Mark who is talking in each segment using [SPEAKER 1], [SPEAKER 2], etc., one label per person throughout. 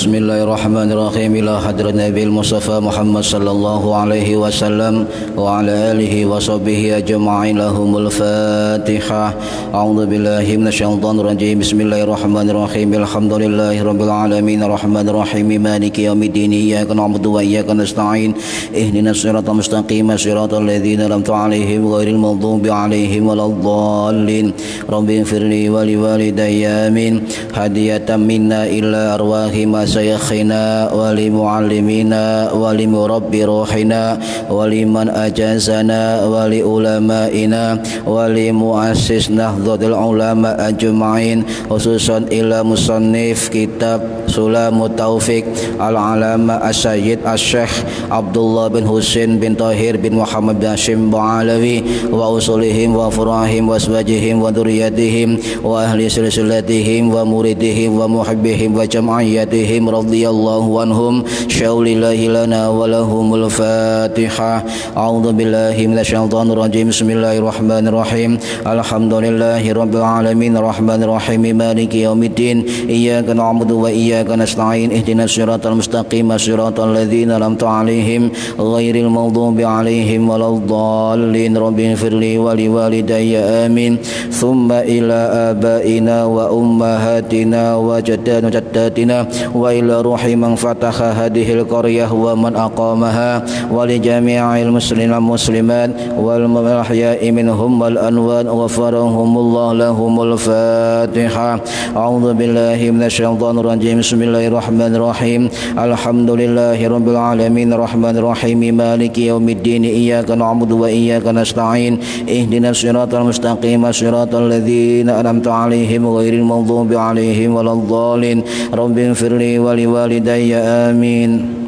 [SPEAKER 1] Bismillahirrahmanirrahim. Ila hadrat Nabi Mustafa Muhammad sallallahu alaihi wasallam wa ala alihi wa sahbihi ajma'in. Lahumul Fatihah. A'udzu billahi minasyaitonir rajim. Bismillahirrahmanirrahim. Alhamdulillahirabbil alamin arrahmanir rahim maliki yaumiddin. Iyyaka na'budu wa iyyaka nasta'in. Ihdinas siratal mustaqim siratal ladzina an'amta 'alaihim ghairil maghdubi 'alaihim waladdallin. Rabbighfirli wa liwalidayya amin. Hadiyatan minna ila arwahi masyayikhina wa li muallimina wa li murabbi ruhina wa liman ajazana wa li ulamaina wa li muassis nahdlatul ulama ajma'in, khususan ila musannif kitab Sulamut Taufiq al-alama as-sayyid as-syekh Abdullah bin Husain bin Tahir bin Muhammad bin Hashim Ba'alawi wa usulihim wa furahim wa aswajihim wa duriyatihim wa ahli silsilatihim wa muridihim wa muhibbihim wa jam'iyatihim radhiyallahu anhum. Syaulillahi lana wa lahumul Fatihah. A'udzu billahi minasyaitonir rajim. Bismillahirrahmanirrahim. Alhamdulillahi rabbil alamin arrahmanir rahim maliki yaumiddin. Iyyaka na'budu wa iyyaka nasta'in. Ihdinas siratal mustaqim siratal ladzina an'amta 'alaihim ghairil maghdubi 'alaihim waladdallin. Rabbighfirli wa liwalidayya amin. Tsumma ila abaina wa ummahatina wa jaddatina wa ila ruhi man fataha hadhil qaryah wa man aqamaha wa li jami'il muslimin muslimat wal ahya'i minhum wal anwat ghafarahumullah lahumul Fatihah. A'udzu billahi minasyaitonir rajim. Bismillahirrahmanirrahim. Alhamdulillahi rabbil alamin arrahmanir rahim maliki yaumiddin. Iyyaka na'budu wa iyyaka nasta'in. Ihdinas siratal mustaqim siratal ladzina an'amta 'alaihim ghairil maghdubi 'alaihim waladdallin. Rabbighfirli wa liwalidayya amin.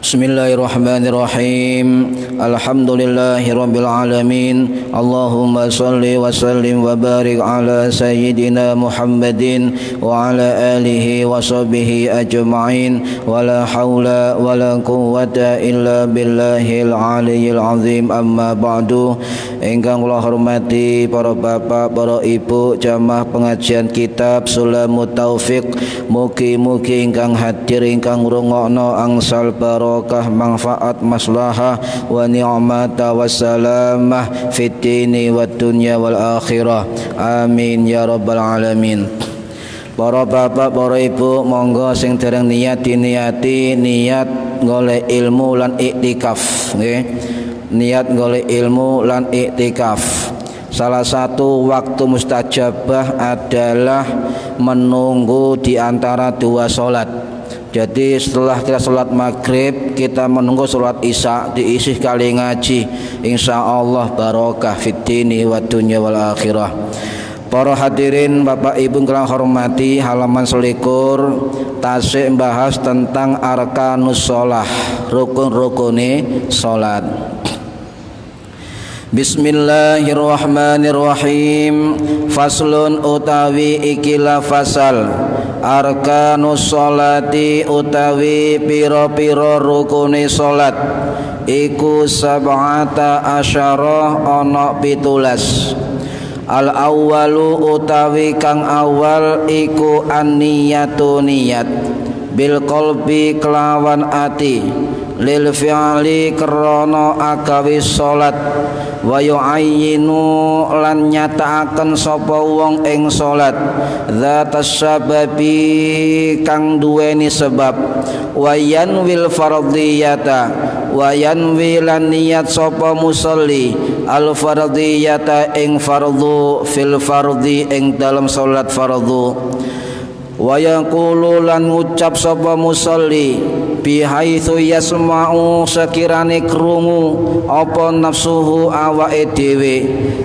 [SPEAKER 1] Bismillahirrahmanirrahim. Alhamdulillahi rabbil alamin. Allahumma salli wa sallim wa barik ala sayyidina Muhammadin wa ala alihi wa sahbihi ajma'in. Wa la hawla wa la quwwata illa billahil aliyyil azim. Amma ba'du. Ingkang kula hormati para bapak, para ibu jamaah pengajian kitab Sulamut Taufiq, mugi-mugi ingkang hadir ingkang ngrungokno angsal barokah manfaat maslahah wa ni'mata wassalamah fid dini wad dunya wal akhirah. Amin ya rabbal alamin. Para bapak, para ibu, monggo sing dereng niat diniati niat golek ilmu lan iktikaf nggih. Niat golek ilmu lan iktikaf. Salah satu waktu mustajabah adalah menunggu di antara dua sholat. Jadi setelah kita sholat maghrib, kita menunggu sholat isya, diisi kali ngaji. Insya Allah barokah fid dini wad dunya wal akhirah. Para hadirin bapak ibu kang hormati, halaman 21 tasik membahas tentang arkanus sholah, rukun-rukune sholat. Bismillahirrahmanirrahim. Faslun utawi ikilah fasal. Arkanus sholati utawi piro-piro rukune sholat iku sab'ata asyarah ana 17. Al awwalu utawi kang awal iku an-niyatu niyat bil qalbi kelawan ati lil fi'li krana agawe salat wa yu'ayyinu lan nyatakaken sapa wong ing salat zatas sababi kang duweni sebab wa yanwil fardhiyata wa yanwi lan niyat sapa musolli al fardhiyata ing fardhu fil fardhi ing dalam salat fardhu wa yaqulu lan ngucap sapa musolli bihaitsu yasma'u sekirane krungu apa nafsuhu awake dhewe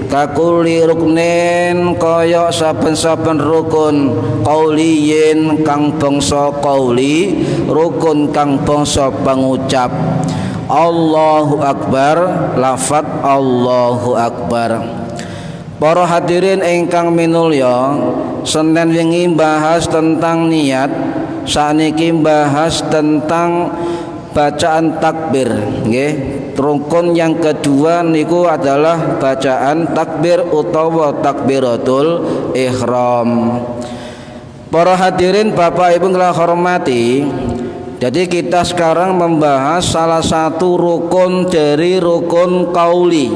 [SPEAKER 1] kakuli ruknen kaya saben-saben rukun qauliyin kang bangsa qauli rukun kang bangsa pangucap. Allahu akbar, lafaz Allahu akbar. Para hadirin ingkang minulya, Senin wingi bahas tentang niat, saniki bahas tentang bacaan takbir nggih. Rukun yang kedua niku adalah bacaan takbir utawa takbiratul ihram. Para hadirin Bapak Ibu yang hormati, jadi kita sekarang membahas salah satu rukun dari rukun qauli,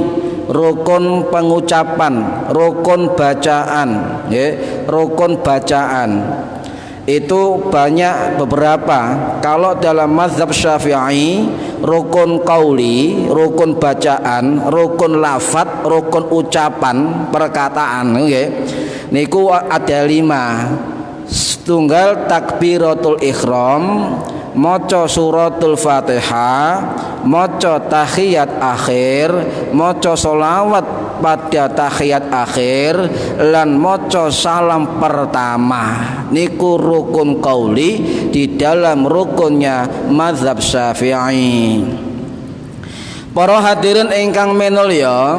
[SPEAKER 1] rukun pengucapan, rukun bacaan, ya, rukun bacaan. Itu banyak beberapa. Kalau dalam mazhab Syafi'i, rukun qauli, rukun bacaan, rukun lafadz, rukun ucapan, perkataan, nggih. Niku ada 5. Tunggal takbiratul ihram, maca suratul Fatihah, maca tahiyat akhir, maca sholawat pada tahiyat akhir, lan maca salam pertama. Niku rukun qauli di dalam rukunnya mazhab Syafi'i. Para hadirin ingkang minulya,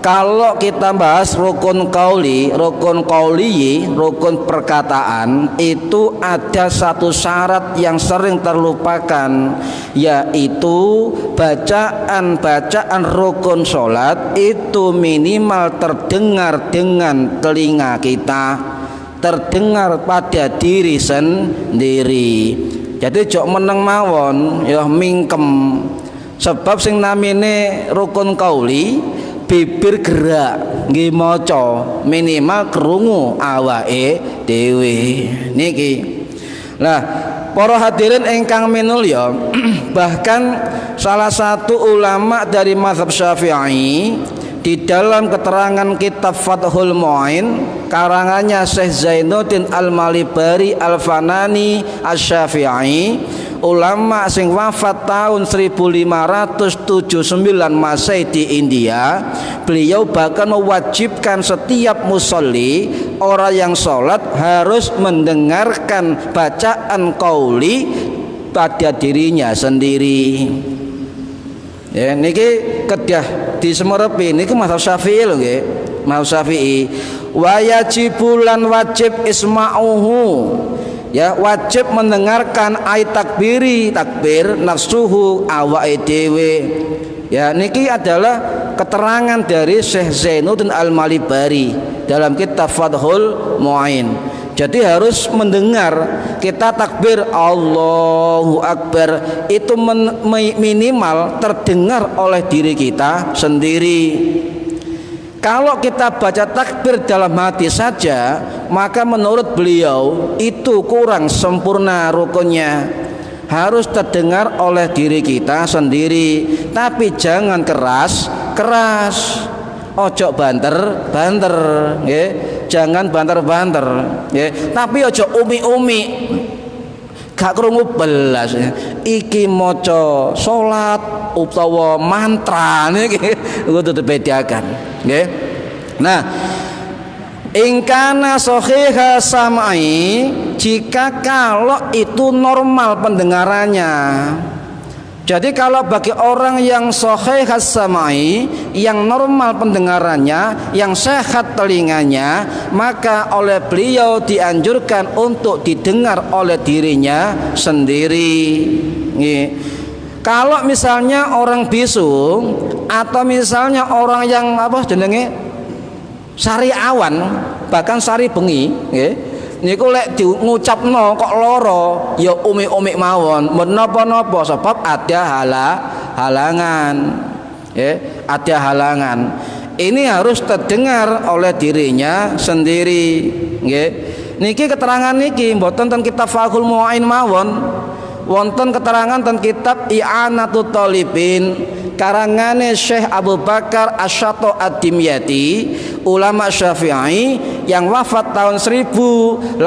[SPEAKER 1] kalau kita bahas rukun qauli, rukun qauliyi, rukun perkataan, itu ada satu syarat yang sering terlupakan, yaitu bacaan rukun sholat itu minimal terdengar dengan telinga kita, terdengar pada diri sendiri. Jadi jok meneng mawon ya mingkem. Sebab sing namine rukun qauli, bibir gerak nggih maca, minimal krungu awake dhewe niki. Nah, para hadirin ingkang minulya, bahkan salah satu ulama dari mazhab Syafi'i di dalam keterangan kitab Fathul Mu'in karangannya Syekh Zainuddin Al-Malibari Al-Fanani Asy-Syafi'i, ulama sing wafat tahun 1579 Masehi di India. Beliau bahkan mewajibkan setiap musolli, orang yang sholat harus mendengarkan bacaan qauli pada dirinya sendiri. Ya, niki kedah disemerepi niki mazhab Syafi'i lho nggih. Mazhab Syafi'i wa yajibulan wajib isma'uhu. Ya, wajib mendengarkan ayat takbir nafsuhu awake dhewe. Ya, niki adalah keterangan dari Syekh Zainuddin Al-Malibari dalam kitab Fathul Mu'in. Jadi harus mendengar, kita takbir Allahu Akbar itu minimal terdengar oleh diri kita sendiri. Kalau kita baca takbir dalam hati saja, maka menurut beliau itu kurang sempurna rukunnya. Harus terdengar oleh diri kita sendiri, tapi jangan keras. Ojo banter, nggih. Jangan banter, nggih. Tapi ojo umi-umi. Gak krungu belas. Iki maca salat utawa mantra niki kudu dibedakan, nggih. Nah, ingkana sahihah sam'i, jika kalau itu normal pendengarannya. Jadi kalau bagi orang yang sahihah sam'i, yang normal pendengarannya, yang sehat telinganya, maka oleh beliau dianjurkan untuk didengar oleh dirinya sendiri. Kalau misalnya orang bisu atau misalnya orang yang sari awan, bahkan sari bengi, niku lek ngucapno kok loro ya umi-umi mawon, menapa-napa sebab ada halangan. Ada halangan. Ini harus terdengar oleh dirinya sendiri, nggih. Niki keterangan niki mboten ten kitab Fathul Mu'in mawon. Wonten keterangan ten kitab I'anatut Thalibin karangane Syekh Abu Bakar Asy-Syato Ad-Dimyati, ulama Syafi'i yang wafat tahun 1892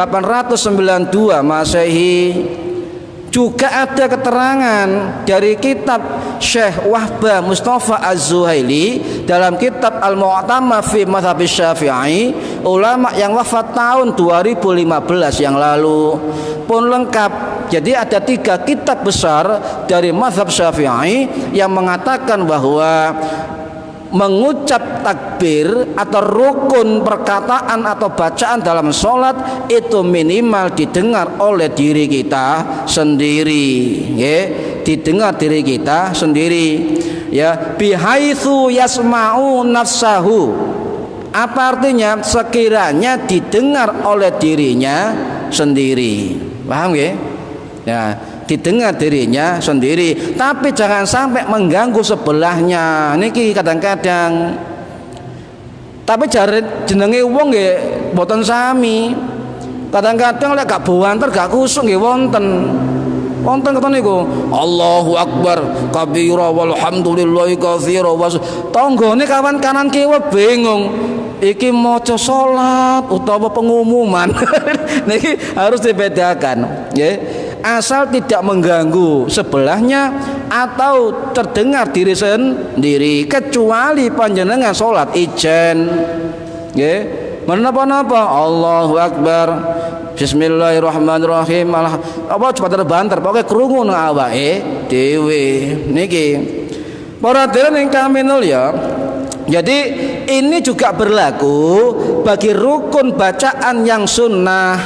[SPEAKER 1] Masehi. Juga ada keterangan dari kitab Syekh Wahbah Mustafa Az-Zuhaili dalam kitab Al-Mu'tamad fi Mazhab Syafi'i, ulama yang wafat tahun 2015 yang lalu, pun lengkap. Jadi ada 3 kitab besar dari mazhab Syafi'i yang mengatakan bahwa mengucap takbir atau rukun perkataan atau bacaan dalam sholat itu minimal didengar oleh diri kita sendiri, ya, didengar diri kita sendiri, ya, bihaitsu yasma'u nafsahu, Apa artinya? Sekiranya didengar oleh dirinya sendiri. Paham ya? Ya, didengar dirinya sendiri, tapi jangan sampai mengganggu sebelahnya. Niki kadang-kadang. Tapi jare jenenge wong nggih mboten sami. Kadang-kadang lek gak buanter gak kusuk nggih wonten. Wonten kata niku, Allahu Akbar kabira walhamdulillahi katsira wa tanggane kawan kanan kiwa bingung iki maca salat utawa pengumuman. Niki harus dibedakan, nggih. Asal tidak mengganggu sebelahnya atau terdengar diri sendiri, kecuali panjenengan salat ijen, nggih. Menapa-napa Allahu Akbar Bismillahirrahmanirrahim. Apa coba terbanter pokoke krungu nang awake dhewe niki. Para hadirin ingkang minulya, jadi ini juga berlaku bagi rukun bacaan yang sunnah.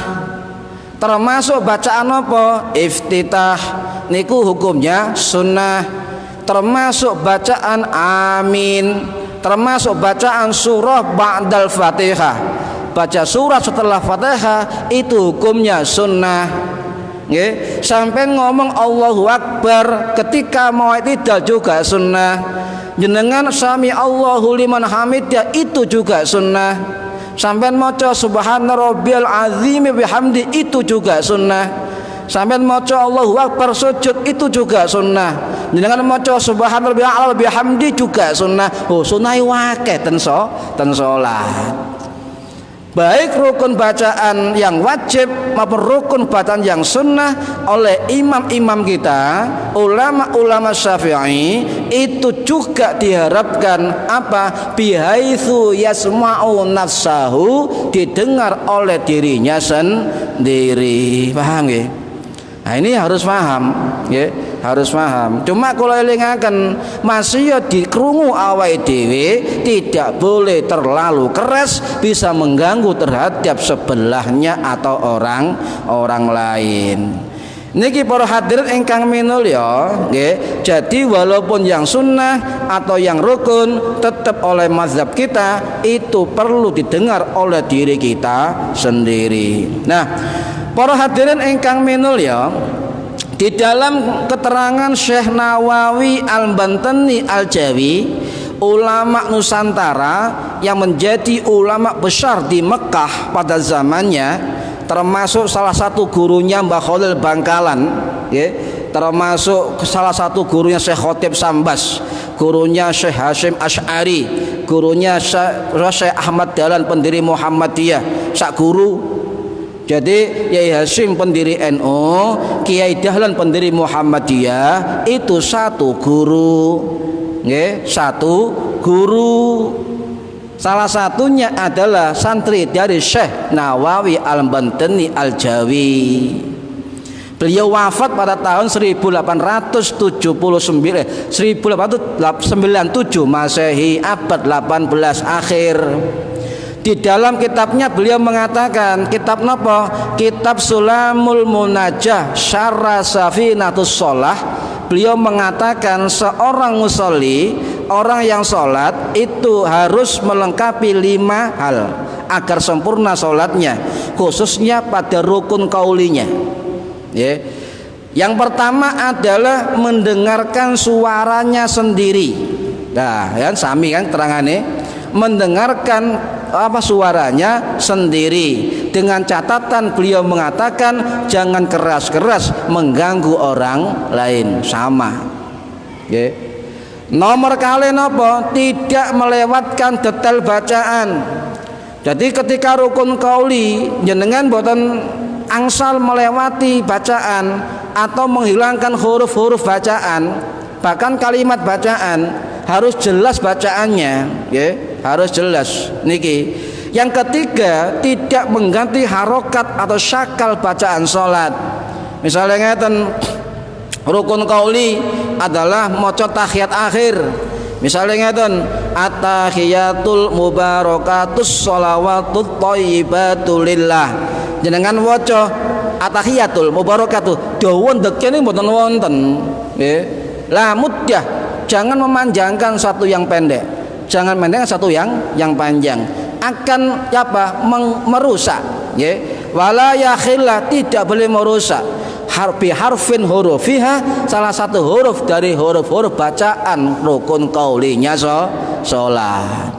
[SPEAKER 1] Termasuk bacaan apa? Iftitah niku hukumnya sunnah. Termasuk bacaan amin, termasuk bacaan surah ba'dal Fatihah. Baca surat setelah Fatihah itu hukumnya sunnah. Nggih, sampai ngomong Allahu Akbar ketika mau i'tidal juga sunnah. Jenengan sami Allahu liman hamidah itu juga sunnah. Sampai maca subhana rabbiyal azim bihamdi itu juga sunnah. Sampai maca Allahu Akbar sujud itu juga sunnah. Jenengan maca subhana rabbiyal a'la bihamdi juga sunnah. Oh, sunnahe akeh ten salat. Baik rukun bacaan yang wajib maupun rukun bacaan yang sunnah oleh imam-imam kita, ulama-ulama Syafi'i, itu juga diharapkan apa? Bihaitsu yasma'u nafsahu, didengar oleh dirinya sendiri. Paham nggih? Nah, ini harus paham, ya, harus paham. Cuma kalau elingaken masih ya dikrungu awake dhewe, tidak boleh terlalu keras, bisa mengganggu terhadap sebelahnya atau orang lain. Niki para hadirin ingkang minulya, nggih. Jadi walaupun yang sunnah atau yang rukun, tetap oleh mazhab kita itu perlu didengar oleh diri kita sendiri. Nah, para hadirin ingkang minulya, di dalam keterangan Syekh Nawawi Al-Bantani Al-Jawi, ulama Nusantara yang menjadi ulama besar di Mekah pada zamannya, termasuk salah satu gurunya Mbah Khalil Bangkalan, ya, termasuk salah satu gurunya Syekh Khotib Sambas, gurunya Syekh Hashim Asy'ari, gurunya Syekh Ahmad Dahlan pendiri Muhammadiyah, sak guru. Jadi Yai Hashim pendiri NU, Kiai Dahlan pendiri Muhammadiyah, itu satu guru, nggih, satu guru. Salah satunya adalah santri dari Syekh Nawawi Al-Bantani Al-Jawi. Beliau wafat pada tahun 1897 Masehi, abad 18 akhir. Di dalam kitabnya beliau mengatakan, kitab napa? Kitab Sulamul Munajah Syarra Safinatus Shalah. Beliau mengatakan seorang musolli, orang yang sholat itu harus melengkapi 5 hal agar sempurna sholatnya, khususnya pada rukun kaulinya. Ya. Yang pertama adalah mendengarkan suaranya sendiri. Nah, kan sami kan terangannya, mendengarkan apa suaranya sendiri. Dengan catatan beliau mengatakan jangan keras-keras mengganggu orang lain, sama. Okay. Nomor kali nopo, tidak melewatkan detail bacaan. Jadi ketika rukun qauli jenengan boten angsal melewati bacaan atau menghilangkan huruf-huruf bacaan, bahkan kalimat bacaan harus jelas bacaannya, ya, harus jelas. Niki. Yang ketiga, tidak mengganti harokat atau syakal bacaan sholat. Misalnya ngeten, rukun qauli adalah maca tahiyat akhir. Misalnya ngeten, at-tahiyatul mubarakatus sholawatut thayyibatul lillah. Jenengan waca at-tahiyatul mubarakatuh dawa ndekene mboten wonten, nggih. La muddah, jangan memanjangkan satu yang pendek, jangan pendek satu yang panjang. akan merusak, ya. Wala yakhilla, tidak boleh merusak harfin hurufiha, salah satu huruf dari huruf-huruf bacaan rukun qaulinya salat.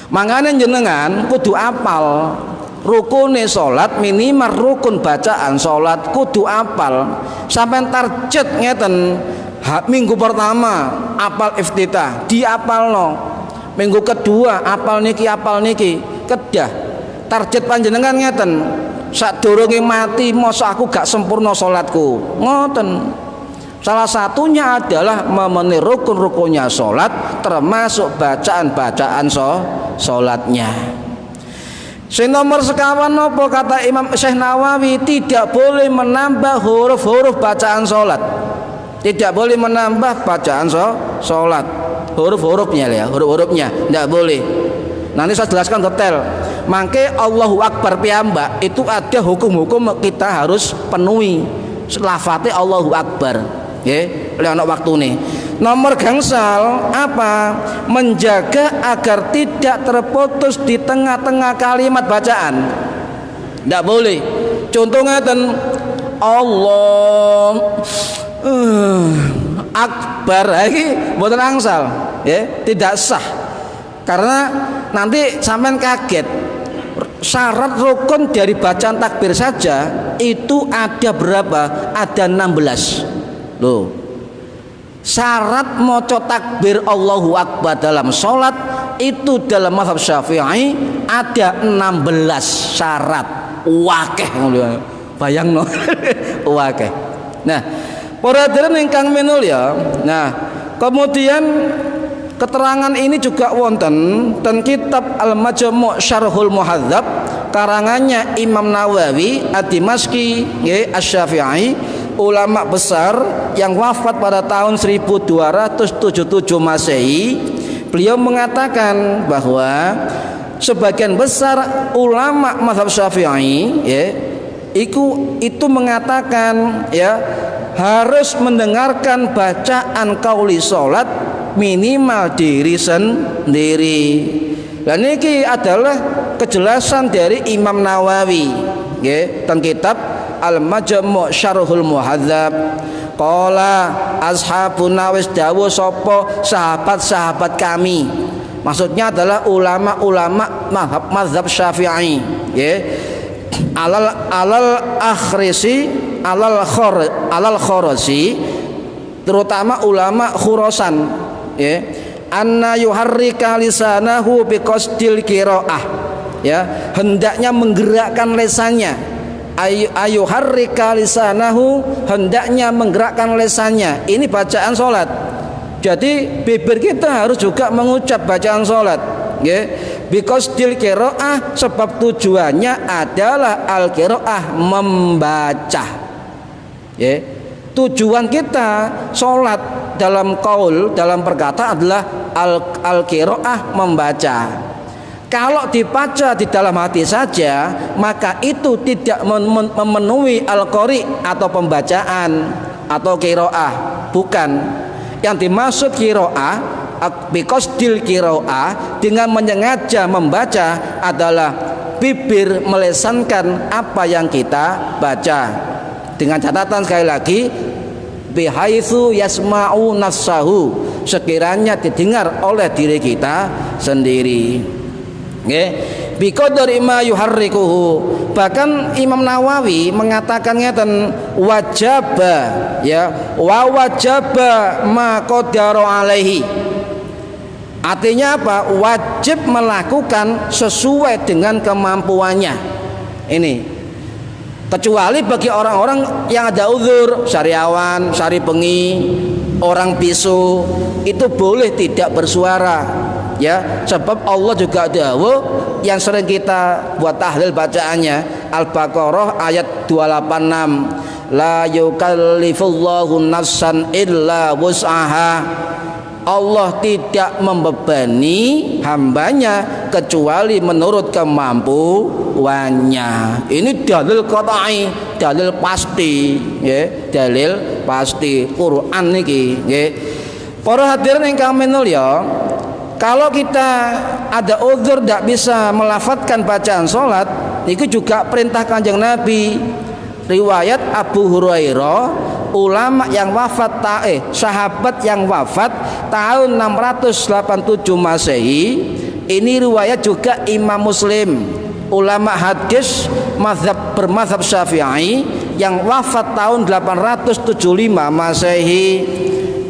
[SPEAKER 1] Mangane jenengan kudu apal rukune salat, minimal rukun bacaan salat kudu apal. Sampeyan target ngeten, minggu pertama apal iftitah diapalno, minggu kedua apal niki kedah. Target panjenengan ngeten, sadurunge mati masa aku gak sempurna salatku, ngoten. Salah satunya adalah memenuhi rukun-rukunnya salat, termasuk bacaan-bacaan salatnya. Sing nomor sekawan apa kata Imam Syekh Nawawi, tidak boleh menambah huruf-huruf bacaan salat. Tidak boleh menambah bacaan salat. Huruf-hurufnya ya, huruf-hurufnya tidak boleh. Nanti saya jelaskan detail. Mangke Allahu Akbar piyambak itu ada hukum-hukum kita harus penuhi. Lafate Allahu Akbar, nggih, lek ana waktune. Nomor gangsal apa? Menjaga agar tidak terputus di tengah-tengah kalimat bacaan. Tidak boleh. Contoh ngeten, Allah Akbar iki mboten angsal, ya, tidak sah. Karena nanti sampean kaget. Syarat rukun dari bacaan takbir saja itu ada berapa? Ada 16. Loh. Syarat maca takbir Allahu Akbar dalam sholat itu dalam mazhab Syafi'i ada 16 syarat. Wakeh bayangno. Wakeh. Nah, para hadirin ingkang minulya. Nah, kemudian keterangan ini juga wonten dan kitab Al-Majmu' Syarhul Muhadzab karangannya Imam Nawawi Ad-Dimashqi Asy-Syafi'i, ulama besar yang wafat pada tahun 1277 Masehi. Beliau mengatakan bahwa sebagian besar ulama mazhab Syafi'i, ya, itu mengatakan, ya, harus mendengarkan bacaan qauli salat minimal diri sendiri. Dan ini adalah kejelasan dari Imam Nawawi, ya, tentang kitab Al-Majmu' Syarhul Muhadzab. Qala ashabuna wis dawuh sapa sahabat-sahabat kami. Maksudnya adalah ulama-ulama mazhab Syafi'i, ya. Alal akhrisi alal khorasi, terutama ulama Khurasan, ya, anna yuharrika lisanahu biqasdil qiraah, ya, hendaknya menggerakkan lesannya. Ayuharrika lisanahu, hendaknya menggerakkan lesannya. Ini bacaan salat. Jadi bibir kita harus juga mengucap bacaan salat, ya. Biqasdil qiraah, sebab tujuannya adalah al-qiraah, membaca, ya. Tujuan kita sholat dalam qaul, dalam perkataan adalah al-qiraah, membaca. Kalau dibaca di dalam hati saja, maka itu tidak memenuhi al-qari atau pembacaan atau qiraah. Bukan. Yang dimaksud qiraah, biqasdil qiraah, dengan menyengaja membaca adalah bibir melesankan apa yang kita baca. Dengan catatan sekali lagi, bihaitsu yasma'u nafsahu, sekiranya didengar oleh diri kita sendiri, nggih. Biqadri ma yuharrikuhu. Bahkan Imam Nawawi mengatakan ngeten, wajaba, ya, wa wajaba ma qadara alaihi. Artinya apa? Wajib melakukan sesuai dengan kemampuannya. Ini kecuali bagi orang-orang yang ada uzur, syariawan, syari bengi, orang bisu, itu boleh tidak bersuara, ya, sebab Allah juga dawuh yang sering kita buat tahlil bacaannya, Al-Baqarah ayat 286, la yukallifullahu nafsan illa wus'aha. Allah tidak membebani hambanya kecuali menurut kemampuannya. Ini dalil qat'i, dalil pasti, ya, dalil pasti Quran niki, nggih. Para hadirin ingkang minulya,
[SPEAKER 2] kalau kita ada uzur tidak bisa melafadzkan bacaan sholat, itu juga perintah Kanjeng Nabi. Riwayat Abu Hurairah, ulama yang wafat sahabat yang wafat tahun 687 Masehi. Ini riwayat juga Imam Muslim, ulama hadis bermadzhab Syafi'i yang wafat tahun 875 Masehi.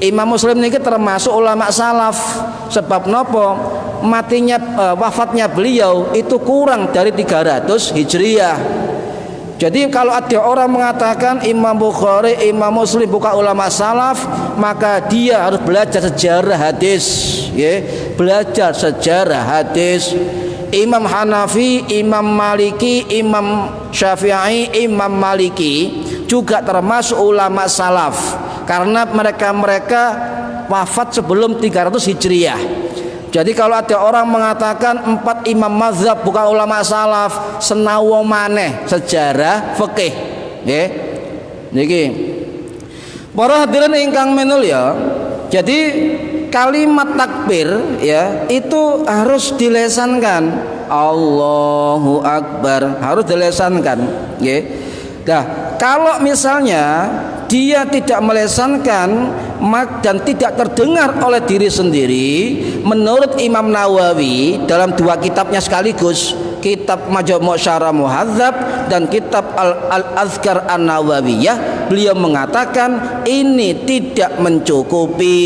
[SPEAKER 2] Imam Muslim ini termasuk ulama salaf. Sebab nopo? Wafatnya beliau itu kurang dari 300 Hijriah. Jadi kalau ada orang mengatakan Imam Bukhari, Imam Muslim bukan ulama salaf, maka dia harus belajar sejarah hadis, ya, belajar sejarah hadis. Imam Hanafi, Imam Maliki, Imam Syafi'i, Imam Maliki juga termasuk ulama salaf karena mereka wafat sebelum 300 Hijriah. Jadi kalau ada orang mengatakan 4 imam mazhab bukan ulama salaf, senawa maneh sejarah fikih, nggih. Niki. Para hadirin ingkang minulya, jadi kalimat takbir ya itu harus dilesankan. Allahu Akbar harus dilesankan, nggih. Nah, kalau misalnya dia tidak melesankan dan tidak terdengar oleh diri sendiri, menurut Imam Nawawi dalam 2 kitabnya sekaligus, kitab Majmu' Syarah Muhadzab dan kitab Al-Azkar An-Nawawiyah, beliau mengatakan ini tidak mencukupi.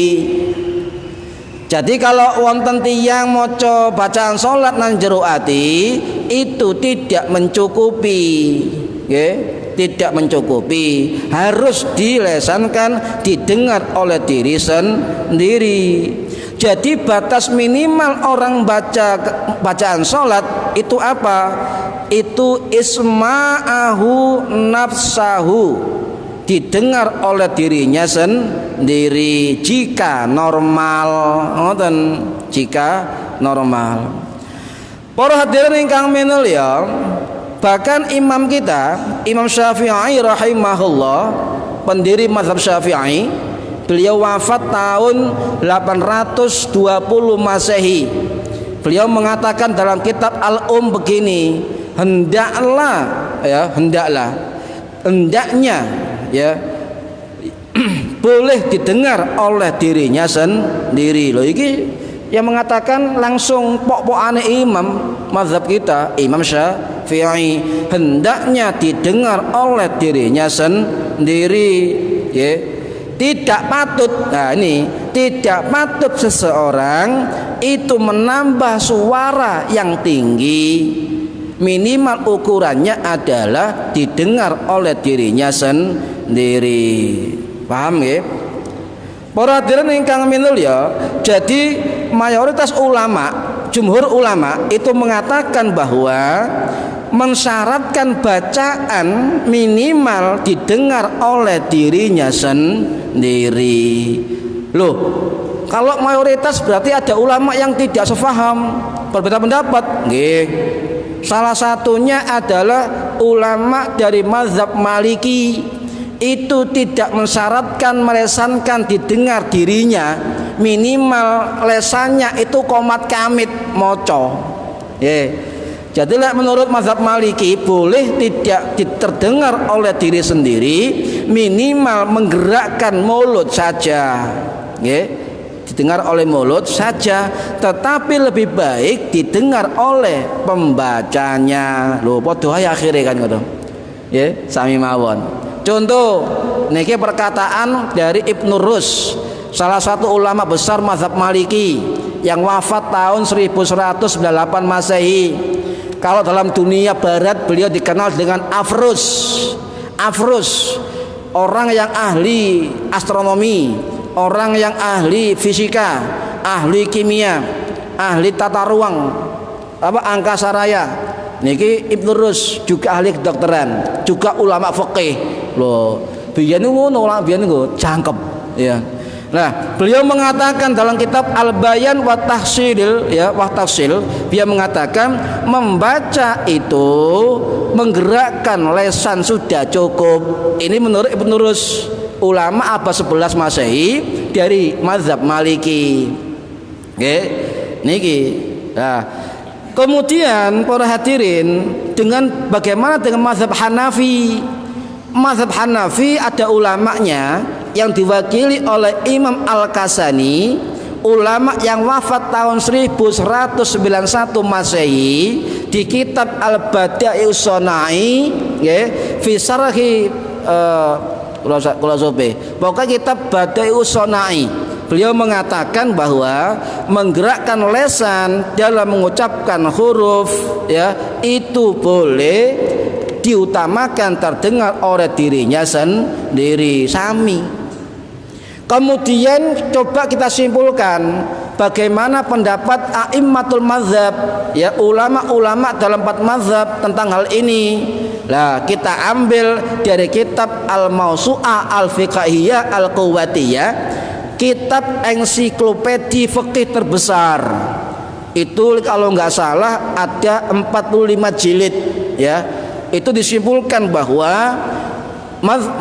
[SPEAKER 2] Jadi kalau wonten tiyang maca bacaan salat nang jero ati itu tidak mencukupi, nggih. Tidak mencukupi, harus dilesankan, didengar oleh diri sendiri. Jadi batas minimal orang baca bacaan sholat itu apa? Itu isma'ahu nafsahu, didengar oleh dirinya sendiri jika normal, ngoten, jika normal. Para hadirin ingkang minulya, bahkan imam kita, Imam Syafi'i rahimahullah, pendiri mazhab Syafi'i, beliau wafat tahun 820 Masehi. Beliau mengatakan dalam kitab Al-Um begini, hendaknya ya boleh didengar oleh dirinya sendiri. Loh iki yang mengatakan langsung pok-pokane imam mazhab kita, Imam Syafi'i, hendaknya didengar oleh dirinya sendiri, ya. Tidak patut, nah ini tidak patut seseorang itu menambah suara yang tinggi, minimal ukurannya adalah didengar oleh dirinya sendiri. Paham ya? Para hadirin ingkang minulya, jadi mayoritas ulama, jumhur ulama itu mengatakan bahwa mensyaratkan bacaan minimal didengar oleh dirinya sendiri. Loh, kalau mayoritas berarti ada ulama yang tidak sefaham, berbeda pendapat. Nggih. Salah satunya adalah ulama dari mazhab Maliki. Itu tidak mensyaratkan melesankan didengar dirinya, minimal lesannya itu qomat kamit moco. Jadi menurut mazhab Maliki boleh tidak terdengar oleh diri sendiri, minimal menggerakkan mulut saja, didengar oleh mulut saja, tetapi lebih baik didengar oleh pembacanya. Lho padha ae akhire kan ngono. Sami mawon. Contoh niki perkataan dari Ibnu Rus, salah satu ulama besar mazhab Maliki yang wafat tahun 1198 Masehi. Kalau dalam dunia barat beliau dikenal dengan Afrus, orang yang ahli astronomi, orang yang ahli fisika, ahli kimia, ahli tata ruang, angkasa raya. Niki Ibnu Rus juga ahli kedokteran, juga ulama fikih. Loh, biyen ngono ulama biyen niku cangkep, ya. Nah, beliau mengatakan dalam kitab Al-Bayan wa Tahsil, dia mengatakan membaca itu menggerakkan lesan sudah cukup. Ini menurut Ibnu Rus, ulama abad 11 Masehi dari mazhab Maliki. niki. Nah, kemudian para hadirin, dengan bagaimana dengan mazhab Hanafi? Mazhab Hanafi ada ulamanya yang diwakili oleh Imam Al-Kasani, ulama yang wafat tahun 1191 Masehi, di kitab Al-Bada'i'us Shana'i nggih fi syarhi kula sobe. Pokoknya kitab Bada'i'us Shana'i. Beliau mengatakan bahwa menggerakkan lesan dalam mengucapkan huruf ya itu boleh diutamakan terdengar oleh dirinya sendiri, sami. Kemudian coba kita simpulkan bagaimana pendapat a'immatul mazhab, ya ulama-ulama dalam 4 mazhab tentang hal ini. Nah, kita ambil dari kitab Al-Mawsu'ah Al-Fiqhiyah Al-Quwatiyah, kitab ensiklopedi fikih terbesar. Itu kalau nggak salah ada 45 jilid, ya. Itu disimpulkan bahwa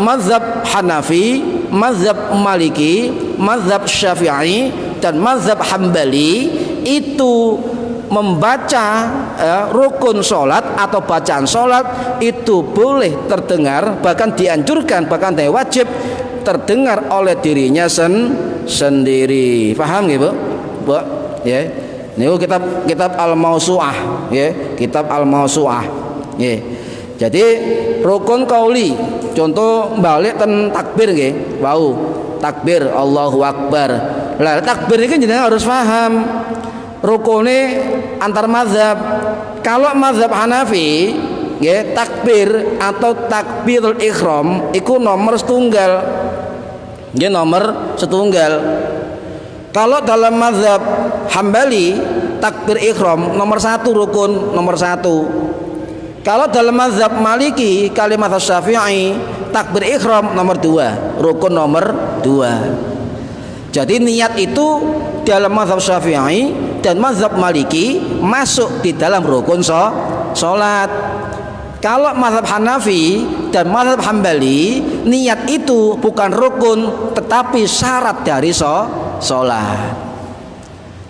[SPEAKER 2] mazhab Hanafi, mazhab Maliki, mazhab Syafi'i dan mazhab Hambali itu membaca rukun sholat atau bacaan sholat itu boleh terdengar, bahkan dianjurkan, bahkan wajib terdengar oleh dirinya sendiri. Paham nggih, Bu? Ya. Niku kitab Al-Mawsu'ah, ya, kitab Al-Mawsu'ah. Nggih. Jadi rukun qauli, contoh balik ten takbir nggih. Wau, takbir Allahu Akbar. Lah takbir iki jenengan harus paham. Rukune antar mazhab. Kalau mazhab Hanafi nggih, takbir atau takbirul ihram iku nomor setunggal. Nggih, nomor setunggal. Kalau dalam mazhab Hambali takbir ihram nomor 1 rukun nomor 1. Kalau dalam mazhab Maliki kalimat Syafi'i takbir ihram nomor 2, rukun nomor 2. Jadi niat itu dalam mazhab Syafi'i dan mazhab Maliki masuk di dalam rukun salat. Kalau mazhab Hanafi dan mazhab Hambali, niat itu bukan rukun tetapi syarat dari salat.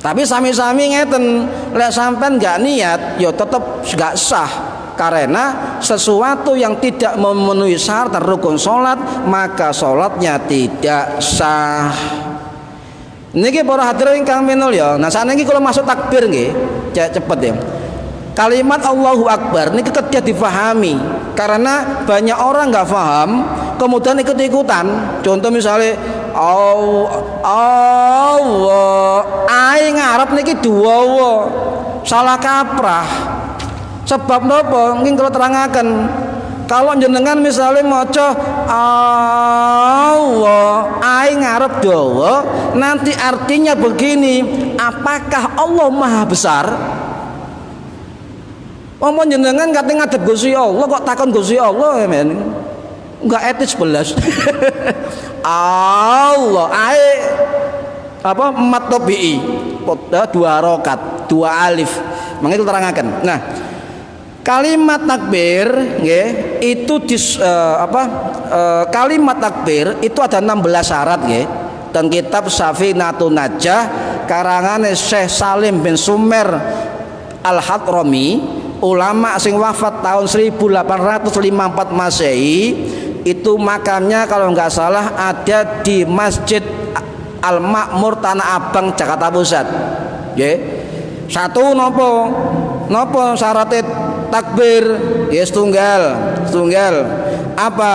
[SPEAKER 2] Tapi sami-sami ngeten, lek sampean enggak niat ya tetap enggak sah. Karena sesuatu yang tidak memenuhi syarat rukun sholat maka sholatnya tidak sah. Niki para hadirin kang minulya. Nah saniki kalau masuk takbir nggih, cepet ya. Kalimat Allahu Akbar niki kedah difahami karena banyak orang nggak paham kemudian ikut-ikutan. Contoh misalnya Allah ai ngarep niki duwawa salah kaprah. Sebab napa? Mungkin kalau terangaken. Kalau jenengan misalnya maca Allah ai ngarep dawa, nanti artinya begini, apakah Allah Maha Besar? Omong jenengan kate ngadep Gusti Allah kok takon Gusti Allah ya men. Enggak etis belas. Allah ai apa mat tabii. 2 rakaat, 2 alif. Mangke terangaken. Nah, kalimat takbir nggih itu kalimat takbir itu ada 16 syarat nggih. Dan kitab Safinatun Najah karangan Syekh Salim bin Sumer Al-Hadrami, ulama sing wafat tahun 1854 Masehi, itu makamnya kalau nggak salah ada di Masjid Al-Makmur Tanah Abang Jakarta Pusat. Nggih. Satu nopo syaratnya takbir ya setunggal apa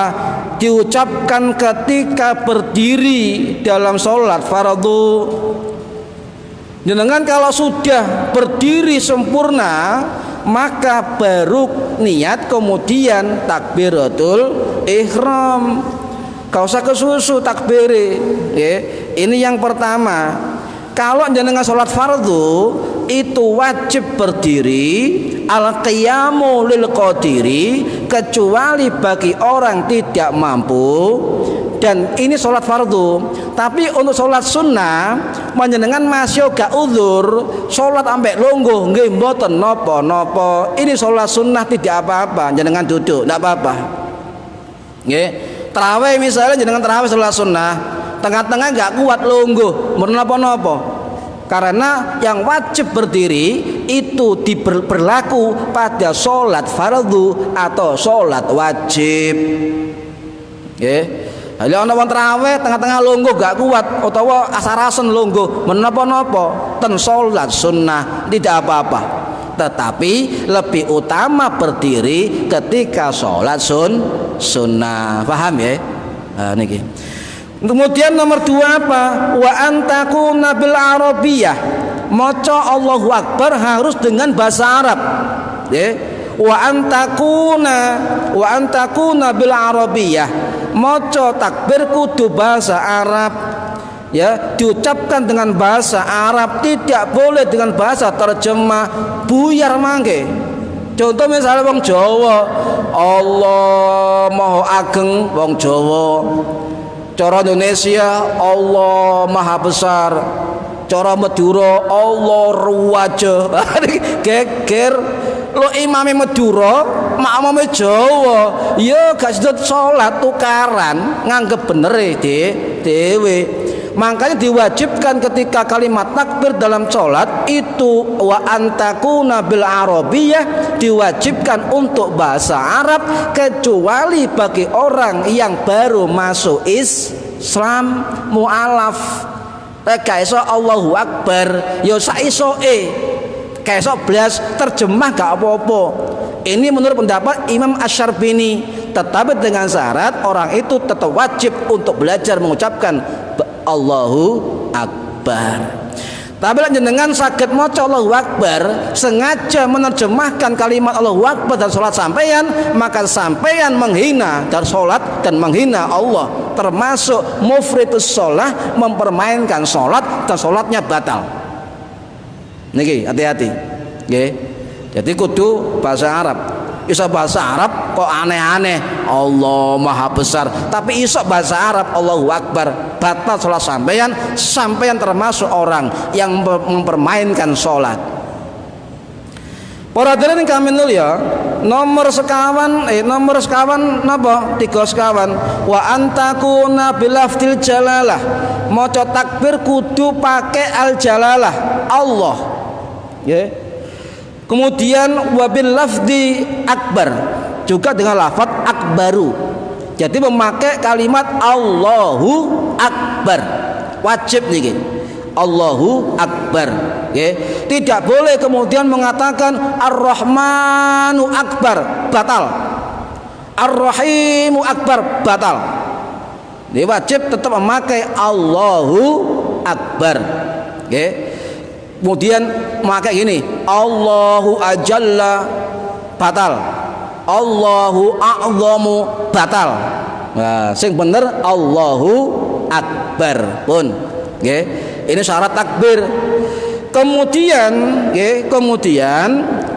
[SPEAKER 2] diucapkan ketika berdiri dalam sholat fardu. Jenengan kalau sudah berdiri sempurna maka baru niat kemudian takbiratul ihram. Kau usah kesusu takbiri ya. Ini yang pertama. Kalau jenengan sholat fardu itu wajib berdiri al-qiyamu lil qadiri, kecuali bagi orang tidak mampu, dan ini sholat fardu. Tapi untuk sholat sunnah menjenengan masih gak uzur sholat ambek longgo nggih mboten napa-napa, ini sholat sunnah tidak apa-apa, jenengan duduk ndak apa-apa nggih. Tarawih misalnya jenengan tarawih sholat sunnah tengah-tengah gak kuat longgo mboten napa-napa Karena yang wajib berdiri itu berlaku pada sholat fardu atau sholat wajib. Hal ana wong tarawih tengah-tengah lungguh gak kuat utawa asar-asen lungguh menapa-napa ten sholat sunnah tidak apa-apa. Tetapi lebih utama berdiri ketika sholat sunnah. Paham ya? Nah, niki. Kemudian nomor 2 apa? Wa antakuna bil arabiyah. Maca Allahu Akbar harus dengan bahasa Arab. Wa antakuna bil arabiyah. Maca takbir kudu bahasa Arab. Diucapkan dengan bahasa Arab, tidak boleh dengan bahasa terjemah buyar mangke. Contoh misalnya wong Jawa, Allah Maha Ageng wong Jawa. Cara Indonesia Allah Maha Besar. Cara Madura Allah Ruwaja. Geger lo imame Madura, makmumé Jawa. Ya gak sedot salat tukaran, nganggep bener dhewe. Makanya diwajibkan ketika kalimat takbir dalam sholat itu wa antakuna bil arabiyah, diwajibkan untuk bahasa Arab kecuali bagi orang yang baru masuk Islam, mu'alaf. Kaiso Allahu Akbar ya saisoe, kaiso blas terjemah gak apa-apa. Ini menurut pendapat Imam Asy-Syarbini, tetapi dengan syarat orang itu tetap wajib untuk belajar mengucapkan Allahu Akbar. Tapi jenengan saged maca Allahu Akbar sengaja menerjemahkan kalimat Allahu Akbar dan salat sampeyan, maka sampeyan menghina dan salat dan menghina Allah, termasuk mufridus shalah, mempermainkan salat dan salatnya batal. Niki hati-hati. Nggih. Jadi kudu bahasa Arab. Iso bahasa Arab kok aneh-aneh Allah Maha Besar, tapi iso bahasa Arab Allahu Akbar, batal salat sampeyan termasuk orang yang mempermainkan salat. Para hadirin kami ya, nomor sekawan napa 3 sekawan wa antakuna bilafdil jalalah, maca takbir kudu pakai al jalalah Allah. Kemudian wabil lafdi akbar, juga dengan lafaz akbaru. Jadi memakai kalimat Allahu Akbar wajib nih, Allahu Akbar. Tidak boleh kemudian mengatakan Ar-Rahmanu Akbar, batal. Ar-Rahimu Akbar, batal. Ini wajib tetap memakai Allahu Akbar. Kemudian memakai gini, Allahu Ajalla, batal. Allahu A'zamu, batal. Nah, sing bener Allahu Akbar pun. Ini syarat takbir. Kemudian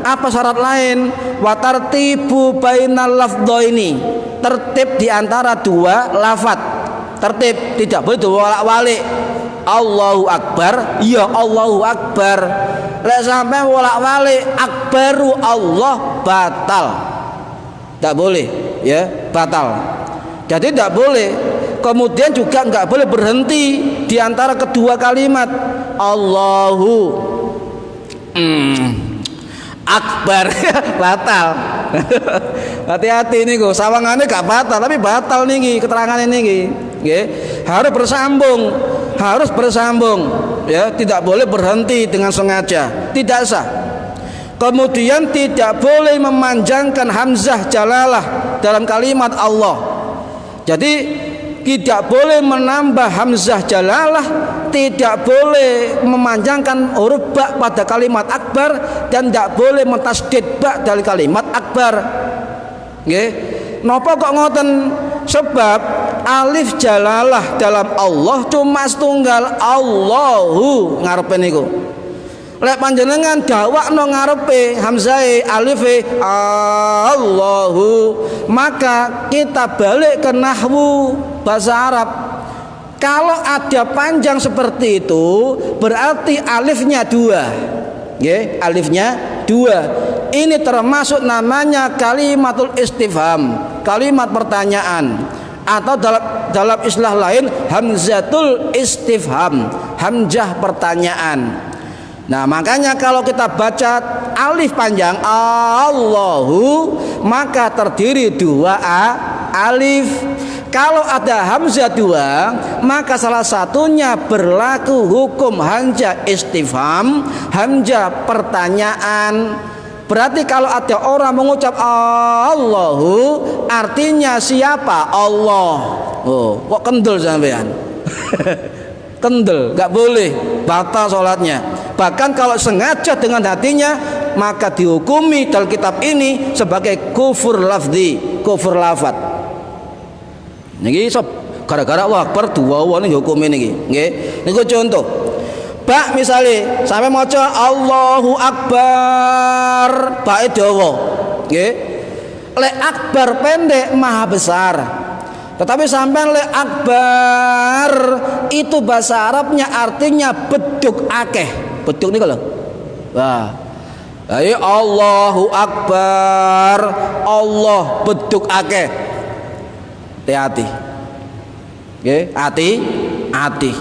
[SPEAKER 2] apa syarat lain? Wa tartibu bainal lafdhaini, tertib di antara dua lafaz. Tertib, tidak boleh diwolak-walik. Allahu Akbar, ya Allahu Akbar. Lek sampai wolak-walik akbaru Allah, batal. Tidak boleh, ya, batal. Jadi tidak boleh. Kemudian juga nggak boleh berhenti di antara kedua kalimat Allahu Akbar, batal. Hati-hati nih, sawangannya gak batal, tapi batal nih keterangan ini. Harus bersambung, ya, tidak boleh berhenti dengan sengaja, tidak sah. Kemudian tidak boleh memanjangkan hamzah jalalah dalam kalimat Allah. Jadi tidak boleh menambah hamzah jalalah, tidak boleh memanjangkan huruf ba pada kalimat akbar, dan tidak boleh mentasdid ba dari kalimat akbar. Napa kok ngoten? Sebab alif jalalah dalam Allah cuma setunggal, Allahu ngarepe niku. Lek panjenengan dakwakno ngarepe hamzahe alife Allahu, maka kita balik ke nahwu bahasa Arab. Kalau ada panjang seperti itu berarti alifnya 2. Alifnya 2. Ini termasuk namanya kalimatul istifham, kalimat pertanyaan. atau dalam istilah lain hamzatul istifham, hamzah pertanyaan. Nah, makanya kalau kita baca alif panjang Allahu, maka terdiri dua alif. Kalau ada hamzah dua, maka salah satunya berlaku hukum hamzah istifham, hamzah pertanyaan. Berarti kalau ada orang mengucap Allahu, artinya siapa? Allah. Oh, kok kendel sampean? Kendel, nggak boleh, batal sholatnya. Bahkan kalau sengaja dengan hatinya, maka dihukumi dalam kitab ini sebagai kufur lafzi, kufur lafat. Niki sob, gara-gara wakbar dua nih hukum ini, nggih. Niku contoh. Bak misalnya sampai maca Allahu Akbar, bak dawa, nggih. Lek akbar pendek maha besar. Tetapi sampai le akbar itu bahasa Arabnya artinya beduk akeh. Beduk nih kalau. Wah. Ayo Allahu Akbar, Allah beduk akeh. Hati-hati. Nggih, hati.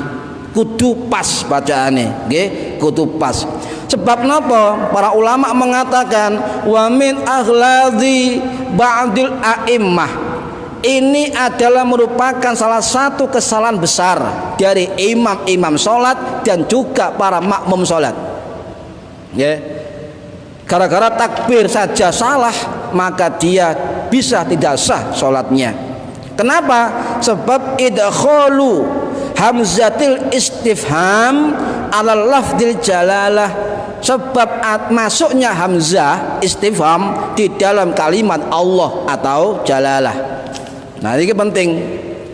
[SPEAKER 2] Kudu pas bacaane, nggih, kudu pas. Sebab napa? Para ulama mengatakan wa min aghladi ba'dil a'immah. Ini adalah merupakan salah satu kesalahan besar dari imam-imam sholat dan juga para makmum sholat. Ya, gara-gara takbir saja salah, maka dia bisa tidak sah sholatnya. Kenapa? Sebab idkhalu hamzatil istifham ala lafdil jalalah. Sebab masuknya hamzah istifham di dalam kalimat Allah atau jalalah. Nah, ini penting,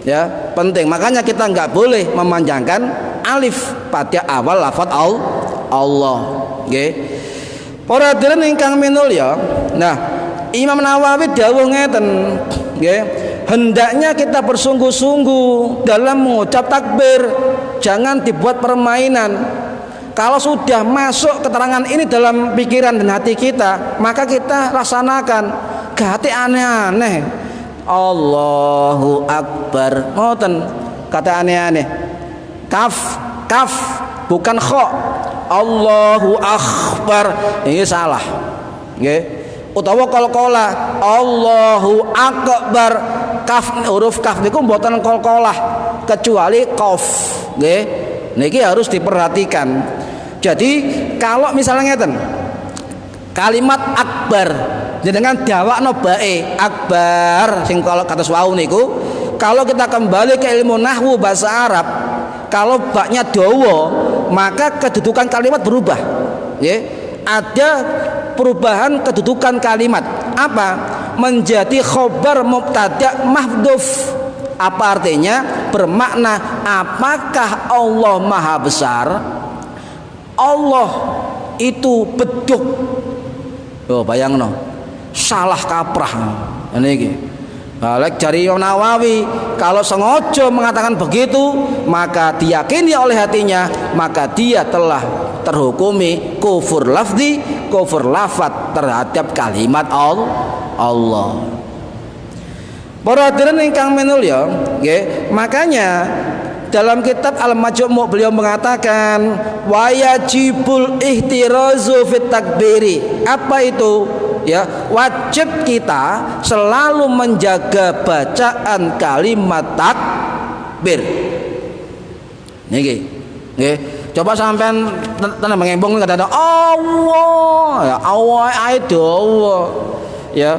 [SPEAKER 2] ya, penting. Makanya kita nggak boleh memanjangkan alif pada awal lafaz Allah. Nggih. Para hadirin ingkang minulya. Nah, Imam Nawawi dawuh ngeten, nggih. Hendaknya kita bersungguh-sungguh dalam mengucap takbir, jangan dibuat permainan. Kalau sudah masuk keterangan ini dalam pikiran dan hati kita, maka kita laksanakan. Gak hati aneh-aneh. Allahu Akbar, ngoten kata aneh-aneh. Kaf bukan kha. Allahu Akbar, ini salah. Nggih. Utawa qalqalah Allahu Akbar, huruf kaf niku mboten qalqalah kecuali qaf. Nggih. Niki harus diperhatikan. Jadi kalau misalnya ngeten, kalimat akbar jenengan dawakno bae akbar sing kalau kata wau niku, kalau kita kembali ke ilmu nahwu bahasa Arab, kalau baknya dawa maka kedudukan kalimat berubah. Ya, ada perubahan kedudukan kalimat. Apa? Menjadi khobar mubtada mahdhuf. Apa artinya? Bermakna apakah Allah Maha Besar? Allah itu beduk. Oh, bayangno. Salah kaprah. Niki. Balik jari Imam Nawawi, kalau sengaja mengatakan begitu, maka diyakini oleh hatinya, maka dia telah terhukumi kufur lafzi, kufur lafat terhadap kalimat Allah. Para hadirin ingkang minulya, nggih, makanya dalam kitab Al-Majmu' beliau mengatakan wajibul ihtirazu fit takbiri. Apa itu? Ya, wajib kita selalu menjaga bacaan kalimat takbir. Niki, nggih. Coba sampean tenan mengembung kata Allah, ya Allah Allah. Ya,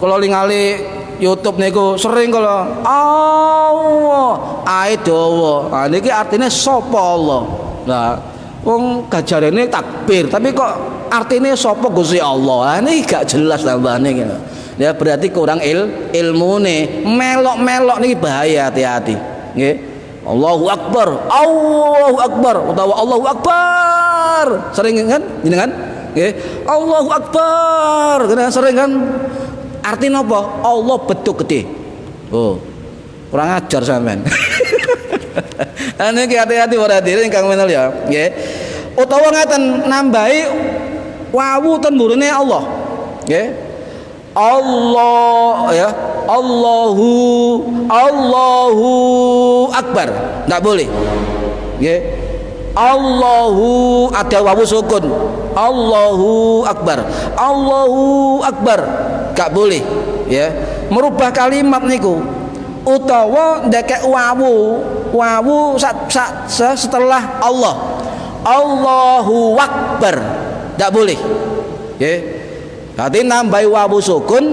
[SPEAKER 2] kalau ningali YouTube niku sering kalau Allah Allah. Nah, niki artinya sapa Allah. Nah, wong gajarene takbir, tapi kok artinya sapa Gusti Allah. Ini gak jelas tambahane gitu. Ya berarti kurang ilmune. Melok-melok niki bahaya, hati-hati. Nggih. Allahu Akbar, Allahu Akbar, utawa Allahu Akbar. Sering kan jenengan? Nggih. Allahu Akbar. Sering kan? Artinya apa? Allah beduk gede. Oh, kurang ajar sampean. Ane hati-hati para hadirin ingkang minulya, nggih. Utawa ngaten nambahi wawu ten mburine Allah. Nggih. Allah ya, Allahu Akbar, enggak boleh. Nggih. Allahu ada wawu sukun. Allahu Akbar. Allahu Akbar. Enggak boleh, ya. Merubah kalimat niku utawa ndekek wawu setelah Allah. Allahu Akbar. Enggak boleh. Nggih. Berarti nambahi wawu sukun,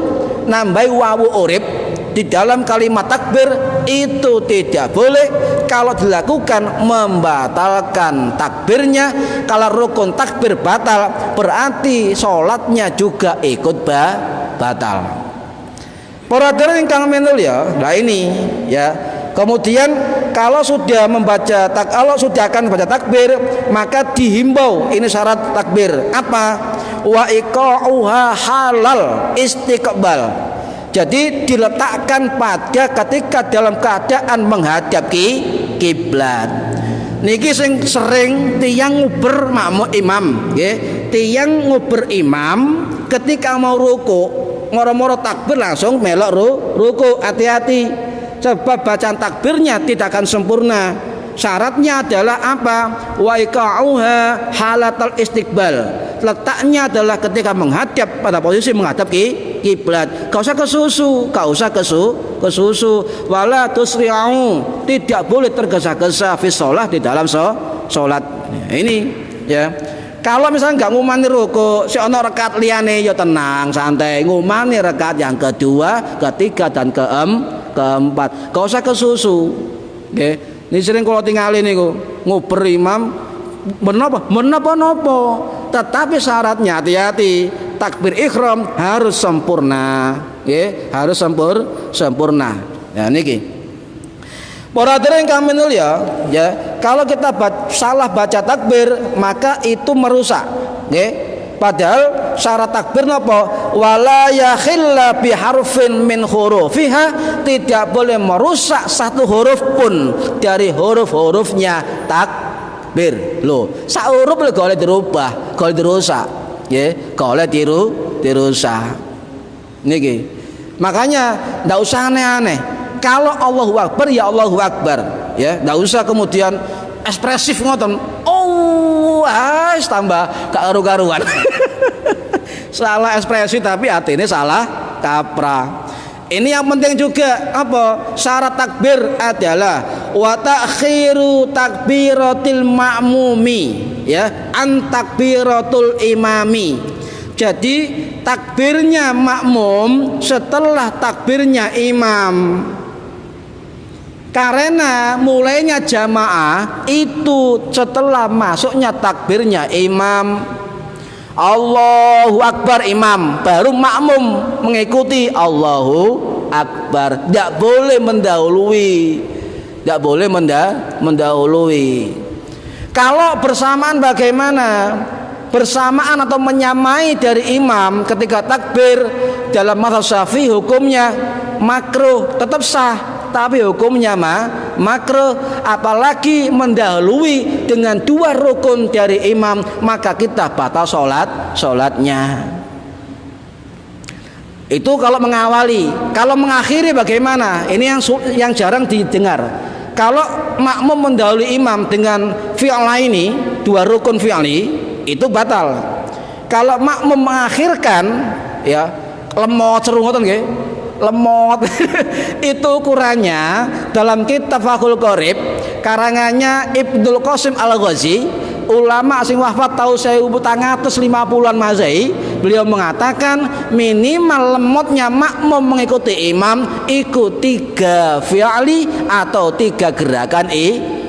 [SPEAKER 2] nambahi wawu urip di dalam kalimat takbir itu tidak boleh. Kalau dilakukan membatalkan takbirnya. Kalau rukun takbir batal, berarti sholatnya juga ikut batal. Para hadirin ingkang minulya, nah ini ya. Kemudian kalau sudah akan membaca takbir, maka dihimbau, ini syarat takbir apa? Wa iqa'uha halal istiqbal. Jadi diletakkan pada ketika dalam keadaan menghadap kiblat. Niki sing sering tiyang nguber makmum imam, nggih. Tiyang nguber imam ketika mau ruku, moro-moro takbir langsung melok ruku. Hati-hati. Sebab bacaan takbirnya tidak akan sempurna. Syaratnya adalah apa? Wa iqa'uha halatal istiqbal. Letaknya adalah ketika menghadap, pada posisi menghadap kiblat. Kau usah kesusu. Wala tusri'u, tidak boleh tergesa-gesa fi shalah, di dalam salat. Ini ya. Kalau misalnya nggak ngumani ruku, si ono rakaat liyane ya tenang, santai. Ngumani rakaat yang kedua, ketiga dan keempat. Kau usah kesusu. Nggih. Ini sering kalau tinggalin niku nguber imam menapa. Tetapi syaratnya hati-hati, takbir ihram harus sempurna, nggih, harus sempurna. Ya niki. Para hadirin kami mulia, ya, kalau kita salah baca takbir maka itu merusak, nggih. Padahal syarat takbir napa? Wala yakhilla bi harfin min hurufiha, tidak boleh merusak satu huruf pun dari huruf-hurufnya takbir. Loh, sak huruf lho gak oleh dirubah, gak oleh dirusak, nggih, gak oleh dirusak. Niki. Makanya ndak usah aneh-aneh. Kalau Allahu Akbar ya Allahu Akbar, ya, ndak usah kemudian ekspresif ngoten. Tambah karu-karuan. Salah ekspresi tapi hati ini salah kaprah. Ini yang penting juga apa? Syarat takbir adalah wa ta'khiru takbiratil ma'mumi, ya, an takbiratul imami. Jadi takbirnya makmum setelah takbirnya imam. Karena mulainya jamaah itu setelah masuknya takbirnya imam. Allahu Akbar imam, baru makmum mengikuti Allahu Akbar. Tidak boleh mendahului. Tidak boleh mendahului. Kalau bersamaan bagaimana? Bersamaan atau menyamai dari imam ketika takbir, dalam mazhab Syafi'i hukumnya makruh, tetap sah, tapi hukumnya makruh. Apalagi mendahului dengan dua rukun dari imam, maka kita batal sholatnya. Itu kalau mengawali. Kalau mengakhiri bagaimana? Ini yang jarang didengar. Kalau makmum mendahului imam dengan fi'al ini, dua rukun fi'li, itu batal. Kalau makmum mengakhirkan, ya, lemot seru ngoten nggih. Lemot itu ukurannya dalam kitab Fathul Qorib karangannya Ibnul Qasim Al-Ghazi, ulama sing wafat tahun 1450-an Masehi. Beliau mengatakan minimal lemotnya makmum mengikuti imam ikut 3 fi'li atau 3 gerakan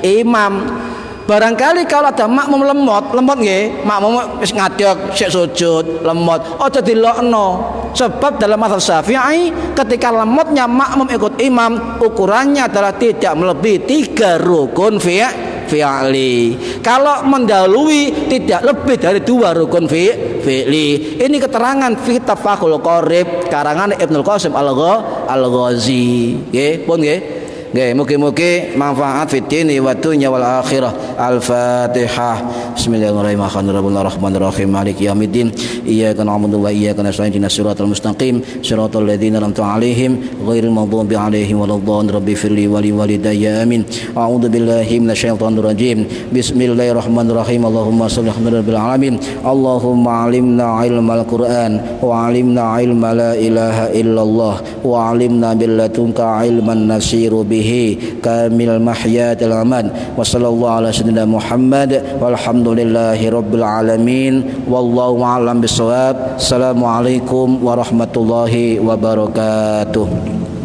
[SPEAKER 2] imam. Barangkali kalau ada makmum lemot nggih, makmum wis ngadeg sik sujud, lemot, aja dilokno. Sebab dalam mazhab Syafi'i ketika lemotnya makmum ikut imam, ukurannya adalah tidak melebihi 3 rukun fi'li. Kalau mendahului tidak lebih dari 2 rukun fi'li. Ini keterangan kitab Fathul Qorib karangan Ibnul Qasim Al-Ghazi. Nggih, pun nggih. Nggih, mugi-mugi manfaat fid dini wa dunya wal akhirah. Al-Fatihah. Bismillahirrahmanirrahim. Maliki yaumiddin. Iyyaka na'budu wa iyyaka nasta'in. Ihdinas siratal mustaqim. Siratal ladzina an'amta 'alaihim ghairil maghdubi 'alaihim waladdallin. Rabbi firli wa li walidayya amin. A'udzu billahi minasyaitonir rajim. Bismillahirrahmanirrahim. Allahumma shalli 'ala rabbil alamin. Allahumma 'allimna 'ilmal Qur'an wa 'allimna 'ilma la ilaha illallah wa 'allimna bil ladunka 'ilman nasiru bihi kamil mahyatil aman. Wa sallallahu ala sayyidina Muhammad walhamdulillahi rabbil alamin. Wallahu a'lam bissawab. Assalamualaikum warahmatullahi wabarakatuh.